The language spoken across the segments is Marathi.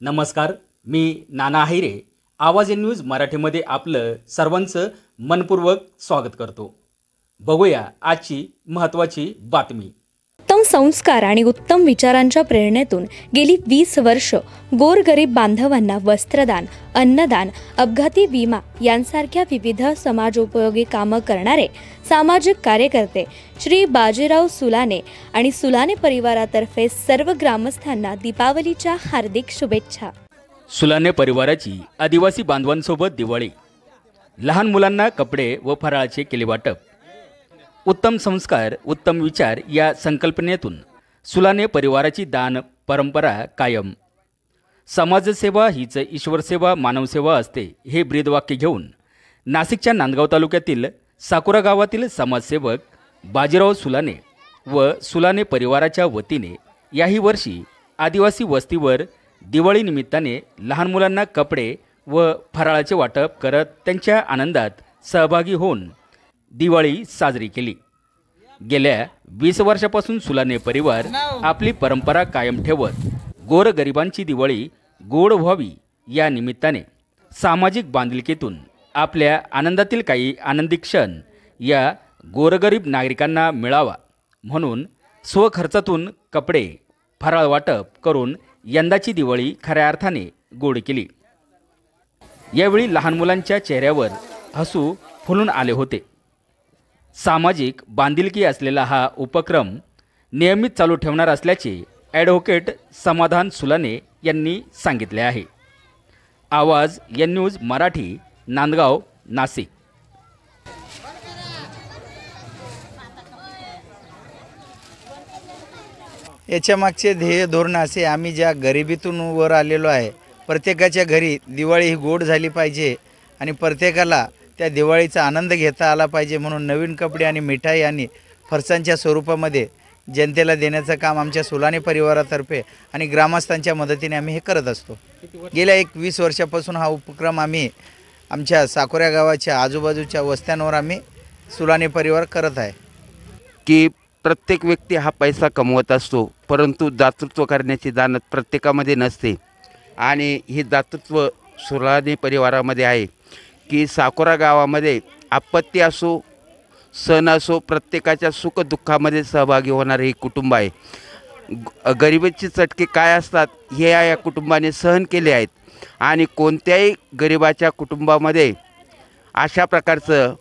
नमस्कार, मी नाना आहिरे. आवाज न्यूज मराठीमध्ये आपलं सर्वांचं मनपूर्वक स्वागत करतो. बघूया आजची महत्त्वाची बातमी. उत्तम संस्कार आणि उत्तम विचारांच्या प्रेरणेतून गेली 20 वर्ष गोरगरीब बांधवांना वस्त्रदान, अन्नदान, अपघाती विमा यांसारख्या विविध समाजोपयोगी कामं करणारे सामाजिक कार्यकर्ते श्री बाजीराव सुलाने आणि सुलाने परिवारातर्फे सर्व ग्रामस्थांना दीपावलीच्या हार्दिक शुभेच्छा. सुलाने परिवाराची आदिवासी बांधवांसोबत दिवाळी. लहान मुलांना कपडे व फराळाचे केले वाटप. उत्तम संस्कार उत्तम विचार या संकल्पनेतून सुलाने परिवाराची दान परंपरा कायम. समाजसेवा हीच ईश्वरसेवा मानवसेवा असते हे ब्रीदवाक्य घेऊन नाशिकच्या नांदगाव तालुक्यातील साकुरा गावातील समाजसेवक बाजीराव सुलाने व सुलाने परिवाराच्या वतीने याही वर्षी आदिवासी वस्तीवर दिवाळी निमित्ताने लहान मुलांना कपडे व फराळाचे वाटप करत त्यांच्या आनंदात सहभागी होऊन दिवाळी साजरी केली. गेल्या 20 वर्षापासून सुलाने परिवार आपली परंपरा कायम ठेवत गोरगरिबांची दिवाळी गोड व्हावी या निमित्ताने सामाजिक बांधिलकीतून आपल्या आनंदातील काही आनंदी क्षण या गोरगरीब नागरिकांना मिळावा म्हणून स्वखर्चातून कपडे फराळ वाटप करून यंदाची दिवाळी खऱ्या अर्थाने गोड केली. यावेळी लहान मुलांच्या चेहऱ्यावर हसू फुलून आले होते. सामाजिक बांधिलकी असलेला हा उपक्रम नियमित चालू ठेवणार असल्याचे ॲडव्होकेट समाधान सुलाने यांनी सांगितले आहे. आवाज एन न्यूज मराठी, नांदगाव, नाशिक. याच्या मागचे ध्येय धोरण असे, आम्ही ज्या गरिबीतून वर आलेलो आहे, प्रत्येकाच्या घरी दिवाळी ही गोड झाली पाहिजे आणि प्रत्येकाला त्या दिवाळीचा आनंद घेता आला पाहिजे म्हणून नवीन कपडे आणि मिठाई आणि फरसांच्या स्वरूपामध्ये जनतेला देण्याचं काम आमच्या सुलाने परिवारातर्फे आणि ग्रामस्थांच्या मदतीने आम्ही हे करत असतो. गेल्या 20 वर्षापासून हा उपक्रम आम्ही आमच्या साकुऱ्या गावाच्या आजूबाजूच्या वस्त्यांवर आम्ही सुलाने परिवार करत आहे. की प्रत्येक व्यक्ती हा पैसा कमवत असतो, परंतु दातृत्व करण्याची जाणीव प्रत्येकामध्ये नसते आणि ही दातृत्व सुलाने परिवारामध्ये आहे. की साकुरा गावामध्ये आपत्ती असो सण असो प्रत्येकाच्या सुखदुःखामध्ये सहभागी होणारे हे कुटुंब आहे. गरिबीची चटके काय असतात हे या कुटुंबाने सहन केले आहेत आणि कोणत्याही गरिबाच्या कुटुंबामध्ये अशा प्रकारचं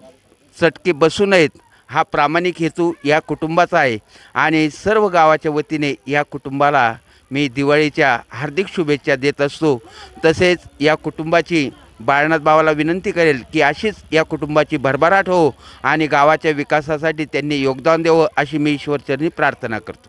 चटके बसू नयेत हा प्रामाणिक हेतू या कुटुंबाचा आहे आणि सर्व गावाच्या वतीने या कुटुंबाला मी दिवाळीच्या हार्दिक शुभेच्छा देत असतो. तसेच या कुटुंबाची बाळनाथ भावाला विनंती करेल की अशीच या कुटुंबाची भरभराट हो आणि गावाच्या विकासासाठी त्यांनी योगदान द्यावं अशी मी ईश्वरचरणी प्रार्थना करतो.